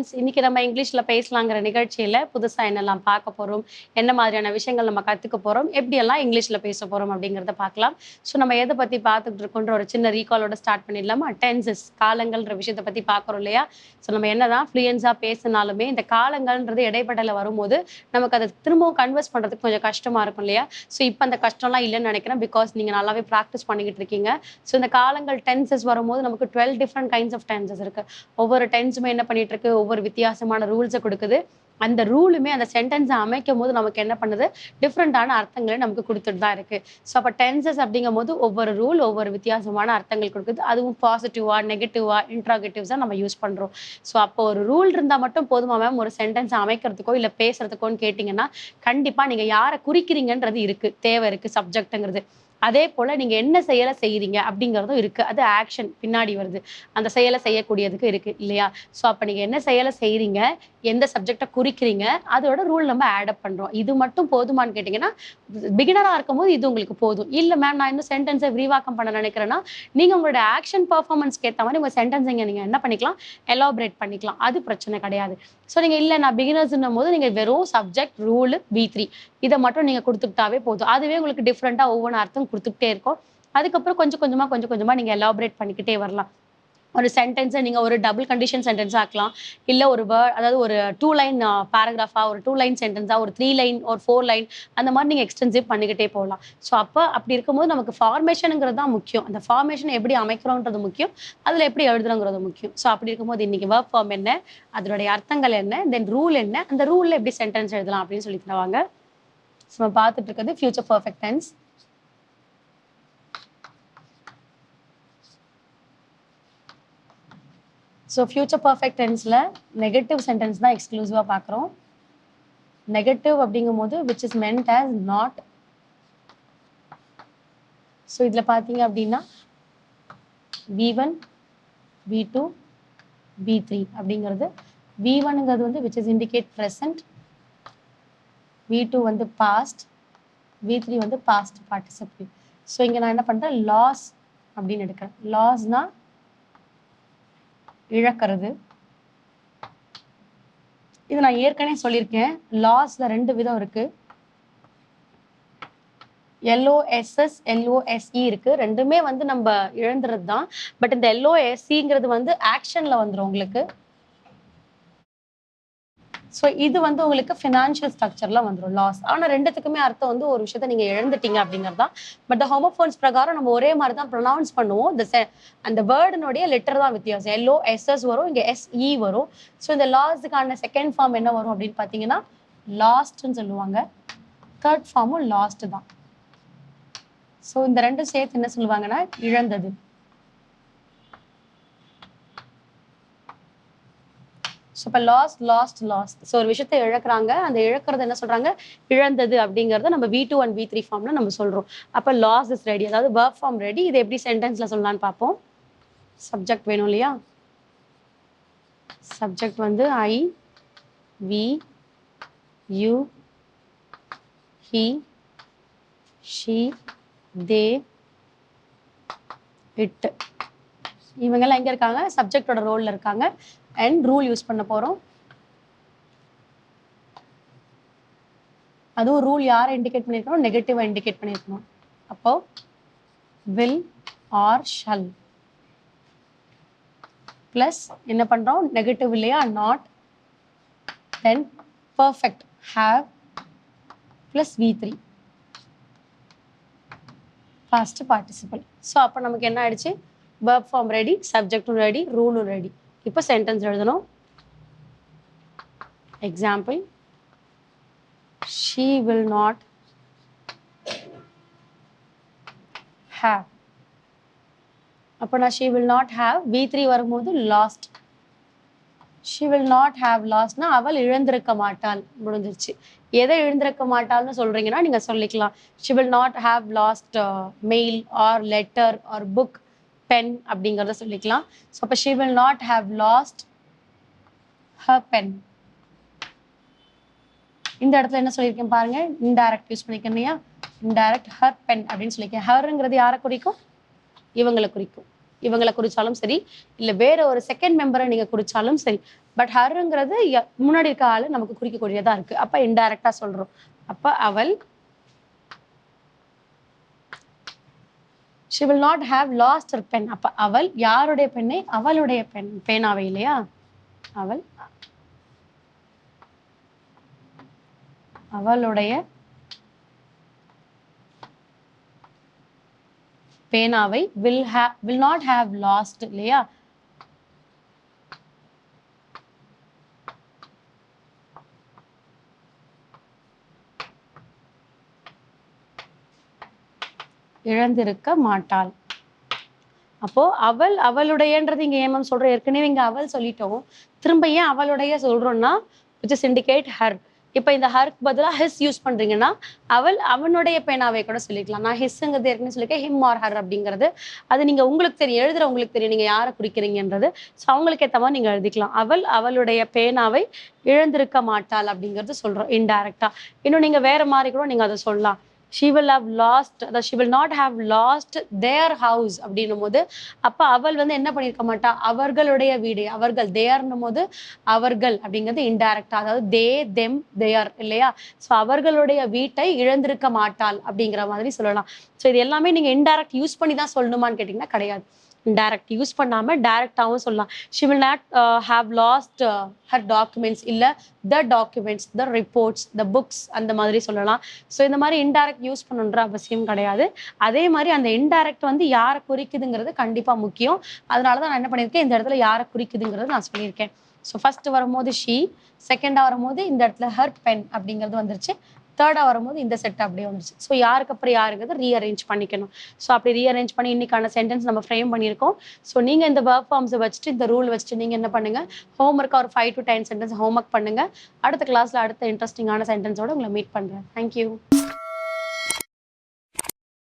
Friends, இன்னைக்கு நம்ம இங்கிலீஷ்ல பேசலாங்கிற நிகழ்ச்சியில புதுசா என்னெல்லாம் பார்க்க போறோம், என்ன மாதிரியான விஷயங்கள் நம்ம கத்துக்க போறோம், எப்படியெல்லாம் இங்கிலீஷ்ல பேச போறோம் அப்படிங்கிறத பார்க்கலாம். ஸோ நம்ம எத பத்தி பார்த்துட்டு இருக்கோன்ற ஒரு சின்ன ரீகாலோட ஸ்டார்ட் பண்ணிடலாமா? டென்சஸ் காலங்கள்ன்ற விஷயத்த பத்தி பார்க்குறோம் இல்லையா? ஸோ நம்ம என்னதான் ஃப்ளூயன்ஸா பேசினாலுமே இந்த காலங்கள்ன்றது இடைப்படையில வரும்போது நமக்கு அதை திரும்பவும் கன்வெர்ஸ் பண்றதுக்கு கொஞ்சம் கஷ்டமா இருக்கும் இல்லையா? ஸோ இப்போ அந்த கஷ்டம்லாம் இல்லைன்னு நினைக்கிறேன். பிகாஸ் நீங்க நல்லாவே ப்ராக்டிஸ் பண்ணிக்கிட்டு இருக்கீங்க. ஸோ இந்த காலங்கள் டென்சஸ் வரும்போது நமக்கு 12 டிஃப்ரெண்ட் கைண்ட்ஸ் ஆஃப் டென்சஸ் இருக்கு. ஒவ்வொரு டென்ஸுமே என்ன பண்ணிட்டு இருக்கு, ஒவ்வொரு வித்தியாசமான ரூல்ஸை கொடுக்குது. அந்த ரூலுமே அந்த சென்டென்ஸை அமைக்கும் போது நமக்கு என்ன பண்ணுது, டிஃப்ரெண்டான அர்த்தங்களை நமக்கு கொடுத்துட்டு தான் இருக்கு. ஸோ அப்போ டென்சஸ் அப்படிங்கும் போது ஒவ்வொரு ரூல் ஒவ்வொரு வித்தியாசமான அர்த்தங்கள் கொடுக்குது. அதுவும் பாசிட்டிவா நெகட்டிவா இன்ட்ராகேட்டிவ்ஸா நம்ம யூஸ் பண்றோம். ஸோ அப்போ ஒரு ரூல் இருந்தா மட்டும் போதுமா மேம் ஒரு சென்டென்ஸ் அமைக்கிறதுக்கோ இல்ல பேசுறதுக்கோன்னு கேட்டீங்கன்னா, கண்டிப்பா நீங்க யாரை குறிக்கிறீங்கன்றது இருக்கு, தேவை இருக்கு சப்ஜெக்ட்ங்கிறது. அதே போல நீங்க என்ன செயலை செய்யறீங்க அப்படிங்கிறதும் இருக்கு. அது ஆக்ஷன் பின்னாடி வருது. அந்த செயலை செய்யக்கூடியதுக்கு இருக்கு இல்லையா? ஸோ அப்ப நீங்க என்ன செயலை செய்றீங்க, எந்த சப்ஜெக்ட குறிக்கிறீங்க, அதோட ரூல் நம்ம ஆட் அப் பண்றோம். இது மட்டும் போதுமான்னு கேட்டீங்கன்னா, பிகினரா இருக்கும்போது இது உங்களுக்கு போதும். இல்ல மேம் நான் இன்னும் சென்டென்ஸை விரிவாக்கம் பண்ண நினைக்கிறேன்னா, நீங்க உங்களோட ஆக்ஷன் பெர்ஃபார்மன்ஸ்க்கு ஏத்த மாதிரி உங்க சென்டென்ஸை நீங்க என்ன பண்ணிக்கலாம், எலாபரேட் பண்ணிக்கலாம். அது பிரச்சனை கிடையாது. ஸோ நீங்க இல்ல நான் பிகினர்ஸ்ன்னும் போது நீங்க வெறும் சப்ஜெக்ட், ரூல், V3 இதை மட்டும் நீங்க கொடுத்துக்கிட்டாவே போதும். அதுவே உங்களுக்கு டிஃப்ரெண்டா ஒவ்வொரு அர்த்தம் கொடுத்துக்கிட்டே இருக்கும். அதுக்கப்புறம் கொஞ்சம் கொஞ்சமா நீங்க எலாபரேட் பண்ணிக்கிட்டே வரலாம். ஒரு சென்டென்ஸை நீங்க ஒரு டபுள் கண்டிஷன் சென்டென்ஸா ஆக்கலாம். இல்ல ஒரு அதாவது ஒரு 2 லைன் பேராகிராஃபா, ஒரு 2 லைன் சென்டென்ஸா, ஒரு 3 லைன், ஒரு 4 லைன் அந்த மாதிரி நீங்க எக்ஸ்டென்சிவ் பண்ணிக்கிட்டே போகலாம். ஸோ அப்படி இருக்கும்போது நமக்கு ஃபார்மேஷனுங்கிறது தான் முக்கியம். அந்த ஃபார்மேஷன் எப்படி அமைக்கிறோன்றது முக்கியம். அதுல எப்படி எழுதுறோங்கிறது முக்கியம். ஸோ அப்படி இருக்கும்போது இன்னைக்கு வெர்ப் ஃபார்ம் என்ன, அதனுடைய அர்த்தங்கள் என்ன, தென் ரூல் என்ன, அந்த ரூல்ல எப்படி சென்டென்ஸ் எழுதலாம் அப்படின்னு சொல்லி தருவாங்க. ஸோ நம்ம பார்த்துட்டு இருக்கிறது future perfect tense. So future perfect டென்ஸில் நெகட்டிவ் சென்டென்ஸ் தான் எக்ஸ்க்ளூசிவாக பார்க்குறோம். நெகட்டிவ் அப்படிங்கும்போது which is meant as not. So இதில் பார்த்தீங்க அப்படின்னா V1, V2, V3 அப்படிங்கிறது. V1ங்கிறது வந்து which is indicate present, V2 வந்து பாஸ்ட், V3 வந்து பாஸ்ட் பார்ட்டிசிபிள். ஸோ இங்கே நான் என்ன பண்ணுறேன், லாஸ் அப்படின்னு எடுக்கிறேன். லாஸ்னா இழக்கிறது. இது நான் ஏற்கனவே சொல்லியிருக்கேன். லாஸ்ல 2 விதம் இருக்கு. LOSS, LOSE இருக்கு. ரெண்டுமே வந்து நம்ம இழந்துறது தான். பட் இந்த LOSEங்கிறது வந்து ஆக்ஷன்ல வந்துடும் உங்களுக்கு. ஸோ இது வந்து உங்களுக்கு ஃபினான்ஷியல் ஸ்ட்ரக்சர்ல வந்துடும் லாஸ். ஆனால் ரெண்டுத்துக்குமே அர்த்தம் வந்து ஒரு விஷயத்த நீங்க இழந்துட்டீங்க அப்படிங்கிறது தான். பட் ஹோமோஃபோன்ஸ் பிரகாரம் நம்ம ஒரே மாதிரி தான் ப்ரொனவுன்ஸ் பண்ணுவோம். அந்த வேர்டுனுடைய லெட்டர் தான் வித்தியாசம். LOSS வரும், இங்கே SE வரும். ஸோ இந்த லாஸுக்கான செகண்ட் ஃபார்ம் என்ன வரும் அப்படின்னு பார்த்தீங்கன்னா லாஸ்ட்னு சொல்லுவாங்க. தேர்ட் ஃபார்மும் லாஸ்ட் தான். ஸோ இந்த ரெண்டும் சேர்த்து என்ன சொல்லுவாங்கன்னா இழந்தது. ஸோ இப்போ லாஸ்ட். ஸோ ஒரு விஷயத்தை இழக்கிறாங்க. அந்த இழக்கிறது என்ன சொல்றாங்க, இழந்தது அப்படிங்கிறத நம்ம V2 and V3 ஃபார்ம்ல நம்ம சொல்றோம். அப்போ லாஸ் இஸ் ரெடி, அதாவது வெர்ப் ஃபார்ம் ரெடி. இது எப்படி சென்டென்ஸ்ல சொல்லலாம்னு பார்ப்போம். சப்ஜெக்ட் வேணும் இல்லையா? சப்ஜெக்ட் வந்து I, we, you, he, she, they, it. இவங்கெல்லாம் எங்க இருக்காங்க, சப்ஜெக்டோட ரோல்ல இருக்காங்க. அண்ட் ரூல் யூஸ் பண்ண போறோம். அதுவும் ரூல் யாரை இண்டிகேட் பண்ணிருக்கணும், நெகட்டிவா இண்டிகேட் பண்ணிருக்கணும். அப்போ will or shall பிளஸ் என்ன பண்றோம், நெகட்டிவ் இல்லையா, not, then perfect have plus V3 past participle. So அப்போ நமக்கு என்ன ஆயிடுச்சு, verb form ரெடி, சப்ஜெக்டும் ரெடி, ரூலும் ரெடி. இப்போ சென்டென்ஸ் எழுதணும். Example, she will not have. அப்போ நான் she will not have, V3 வரும்போது lost. she will not have lostனா அவள் இழந்திருக்க மாட்டாள், முடிஞ்சிருச்சு. எதை இழந்திருக்க மாட்டாள்னு சொல்றீங்கன்னா நீங்க சொல்லிக்கலாம் she will not have lost mail or letter or book, pen அப்படிங்கிறத சொல்லிக்கலாம். ஸோ அப்போ she will not have lost her pen. இந்த இடத்துல என்ன சொல்லியிருக்கேன் பாருங்க, இன்டைரக்ட் யூஸ் பண்ணிருக்கேன் இல்லையா, இன்டைரக்ட் her pen அப்படின்னு சொல்லியிருக்கேன். ஹர்ங்கிறது யாரை குறிக்கும், இவங்களை குறிக்கும். இவங்களை குறிச்சாலும் சரி, இல்லை வேற ஒரு செகண்ட் மெம்பரை நீங்க குறிச்சாலும் சரி. பட் ஹர்ங்கிறது முன்னாடி இருக்க ஆளு நமக்கு குறிக்கக்கூடியதா இருக்கு. அப்ப இன்டைரக்டா சொல்றோம். அப்ப அவள் she will not have lost her pen. அப்ப அவள் யாருடைய பெண்ணை? அவளுடைய பேனாவை இல்லையா? அவள் அவளுடைய பேனாவை will not have lost இல்லையா? இழந்திருக்க மாட்டாள். அப்போ அவள் அவளுடையன்றது இங்க ஏன் சொல்றோம்? ஏற்கனவே இங்க அவள் சொல்லிட்டோம். திரும்ப ஏன் அவளுடைய சொல்றோம்னா which is indicate her. இப்ப இந்த ஹர்க்கு பதிலா ஹிஸ் யூஸ் பண்றீங்கன்னா அவள் அவனுடைய பேனாவை கூட சொல்லிக்கலாம். நான் ஹிஸ்ங்கிறது ஏற்கனவே சொல்லியிருக்கேன், ஹிம் ஆர் ஹர் அப்படிங்கிறது. அது நீங்க உங்களுக்கு தெரியும், எழுதுற உங்களுக்கு தெரியும் நீங்க யாரை குறிக்கிறீங்கன்றது. ஸோ அவங்களுக்கு ஏற்ற மாதிரி நீங்க எழுதிக்கலாம். அவள் அவளுடைய பேனாவை இழந்திருக்க மாட்டாள் அப்படிங்கிறது சொல்றோம் இன்டைரக்டா. இன்னும் நீங்க வேற மாதிரி கூட நீங்க அதை சொல்லலாம். she will have lost, that she will not have lost their house அப்படின்னும் போது அப்ப அவள் வந்து என்ன பண்ணியிருக்க மாட்டா? அவர்களுடைய வீடு. அவர்கள் தேர்னும் போது அவர்கள் அப்படிங்கிறது இன்டைரக்டா, அதாவது தே தெம் தேர் இல்லையா? ஸோ அவர்களுடைய வீட்டை இழந்திருக்க மாட்டாள் அப்படிங்கிற மாதிரி சொல்லலாம். ஸோ இது எல்லாமே நீங்க இன்டைரக்ட் யூஸ் பண்ணி தான் சொல்லணுமான்னு கேட்டீங்கன்னா கிடையாது. டைரக்ட் யூஸ் பண்ணாம டைரக்டாவும் சொல்லலாம். she will not have lost her documents, இல்ல the documents, the reports, the books அந்த மாதிரி சொல்லலாம். ஸோ இந்த மாதிரி இன்டைரக்ட் யூஸ் பண்ணணுன்ற அவசியம் கிடையாது. அதே மாதிரி அந்த இன்டைரக்ட் வந்து யாரை குறிக்குதுங்கிறது கண்டிப்பா முக்கியம். அதனாலதான் நான் என்ன பண்ணியிருக்கேன், இந்த இடத்துல யாரை குறிக்குதுங்கிறது நான் சொல்லியிருக்கேன். ஸோ ஃபர்ஸ்ட் வரும்போது ஷீ, செகண்டா வரும்போது இந்த இடத்துல ஹர் பென் அப்படிங்கிறது வந்துருச்சு, தேர்டா வரும்போது இந்த செட் அப்படியே வந்துருச்சு. ஸோ யாருக்கு அப்புறம் யாருங்கிறது ரீஅரேஞ்ச் பண்ணிக்கணும். ஸோ அப்படி ரீஅரேஞ்ச் பண்ணி இன்னைக்கான சென்டென்ஸ் நம்ம ஃப்ரேம் பண்ணியிருக்கோம். ஸோ நீங்க இந்த வெர்ப் ஃபார்ம்ஸை வச்சுட்டு இந்த ரூல் வச்சுட்டு நீங்க என்ன பண்ணுங்க, ஹோம்ஒர்க்காக ஒரு 5 to 10 சென்டென்ஸ் ஹோம்ஒர்க் பண்ணுங்க. அடுத்த கிளாஸ்ல அடுத்த இன்ட்ரெஸ்டிங்கான சென்டென்ஸோட உங்களை மீட் பண்றேன். தேங்க்யூ.